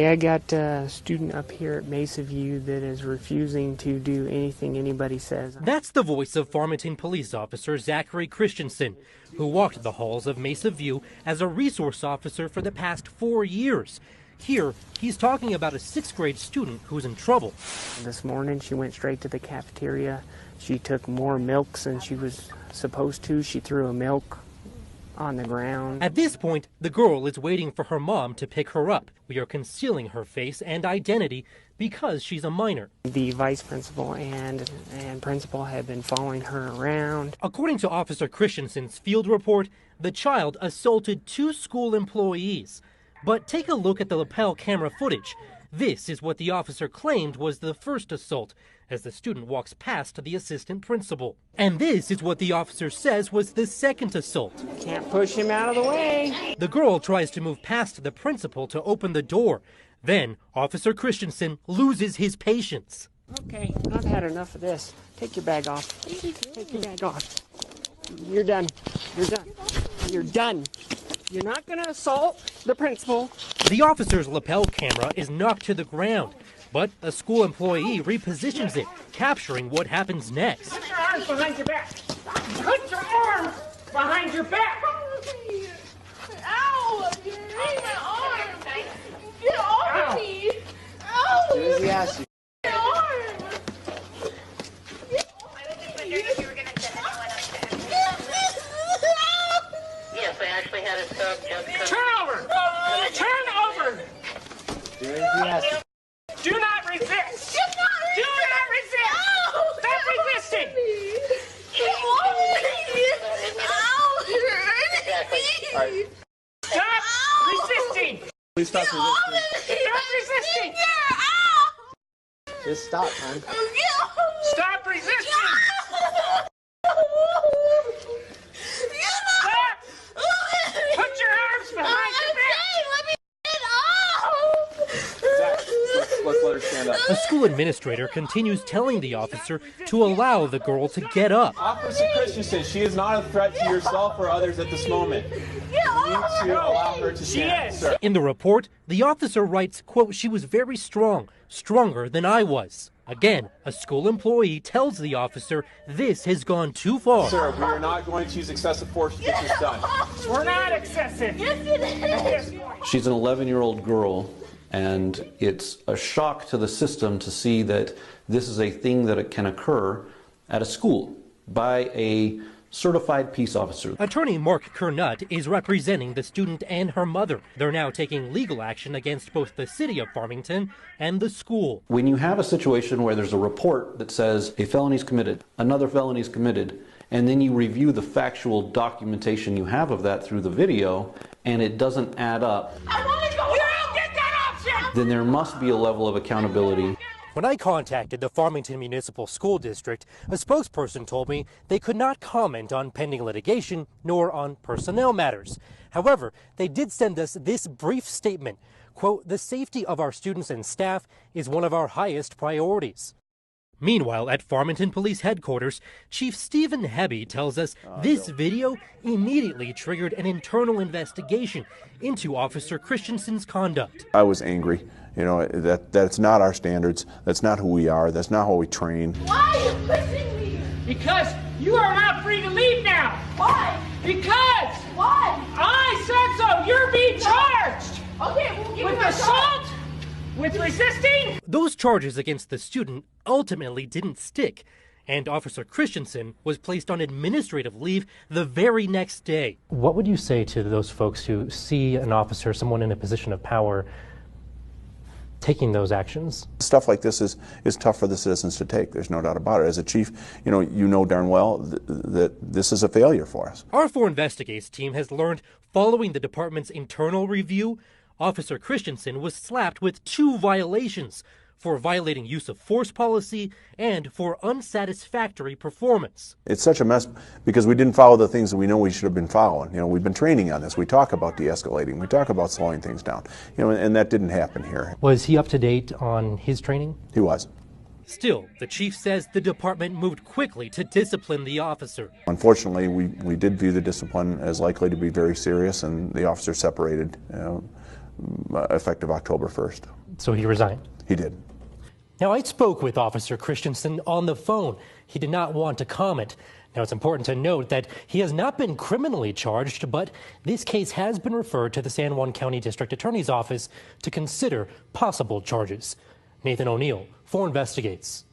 I got a student up here at Mesa View that is refusing to do anything anybody says. That's the voice of Farmington police officer Zachary Christensen, who walked the halls of Mesa View as a resource officer for the past 4 years. Here, he's talking about a 6th grade student who's in trouble. This morning, she went straight to the cafeteria. She took more milks than she was supposed to. She threw a milk on the ground. At this point, the girl is waiting for her mom to pick her up. We are concealing her face and identity because she's a minor. The vice principal and principal have been following her around. According to Officer Christensen's field report, the child assaulted 2 school employees. But take a look at the lapel camera footage. This is what the officer claimed was the first assault, as the student walks past the assistant principal. And this is what the officer says was the second assault. Can't push him out of the way. The girl tries to move past the principal to open the door. Then Officer Christensen loses his patience. Okay, I've had enough of this. Take your bag off. Take your bag off. You're done. You're done. You're done. You're not going to assault the principal. The officer's lapel camera is knocked to the ground, but a school employee repositions it, capturing what happens next. Put your arms behind your back. Put your arms behind your back. Ow! You're hitting my arm. Get off me. Ow! Yes. My arm. Yes, I actually had a stroke just Turn over. Turn over. Yes. Do not resist. Do not resist. Stop resisting. Get off me. Ow! You're hurting me. All right. Stop resisting. Please stop resisting. Stop resisting. Ow! Just stop, man. Stop resisting. Stop. Put your arms behind your back. Zach, let's let her stand up. A school administrator continues telling the officer to allow the girl to get up. Officer Christensen, she is not a threat to yourself or others at this moment. You need to allow her to stand. Sir. In the report, the officer writes, quote, "She was very strong, stronger than I was." Again, a school employee tells the officer this has gone too far. Sir, we are not going to use excessive force to get this done. We're not excessive. Yes, it is. She's an 11-year-old girl, and it's a shock to the system to see that this is a thing that can occur at a school by a certified peace officer. Attorney Mark Kernut is representing the student and her mother. They're now taking legal action against both the city of Farmington and the school. When you have a situation where there's a report that says a felony is committed, another felony is committed, and then you review the factual documentation you have of that through the video, and it doesn't add up, I want to go. You don't get that option. then there must be a level of accountability. When I contacted the Farmington Municipal School District, a spokesperson told me they could not comment on pending litigation nor on personnel matters. However, they did send us this brief statement, quote, "The safety of our students and staff is one of our highest priorities." Meanwhile, at Farmington Police Headquarters, Chief Stephen Hebby tells us this video immediately triggered an internal investigation into Officer Christensen's conduct. I was angry. You know, that's not our standards. That's not who we are. That's not how we train. Why are you pushing me? Because you are not free to leave now. Why? Because Why? I said so. You're being charged Okay, well, give me with my assault, with resisting. Those charges against the student ultimately didn't stick, and Officer Christensen was placed on administrative leave the very next day. What would you say to those folks who see an officer, someone in a position of power, taking those actions? Stuff like this is tough for the citizens to take. There's no doubt about it. As a chief, you know darn well that this is a failure for us. Our 4 Investigates team has learned following the department's internal review, Officer Christensen was slapped with 2 violations for violating use of force policy and for unsatisfactory performance. It's such a mess because we didn't follow the things that we know we should have been following. You know, we've been training on this. We talk about de-escalating. We talk about slowing things down. You know, and that didn't happen here. Was he up to date on his training? He was. Still, the chief says the department moved quickly to discipline the officer. Unfortunately, we did view the discipline as likely to be very serious, and the officer separated. effective October 1st. So he resigned? He did. Now, I spoke with Officer Christensen on the phone. He did not want to comment. Now, it's important to note that he has not been criminally charged, but this case has been referred to the San Juan County District Attorney's Office to consider possible charges. Nathan O'Neill, 4 Investigates.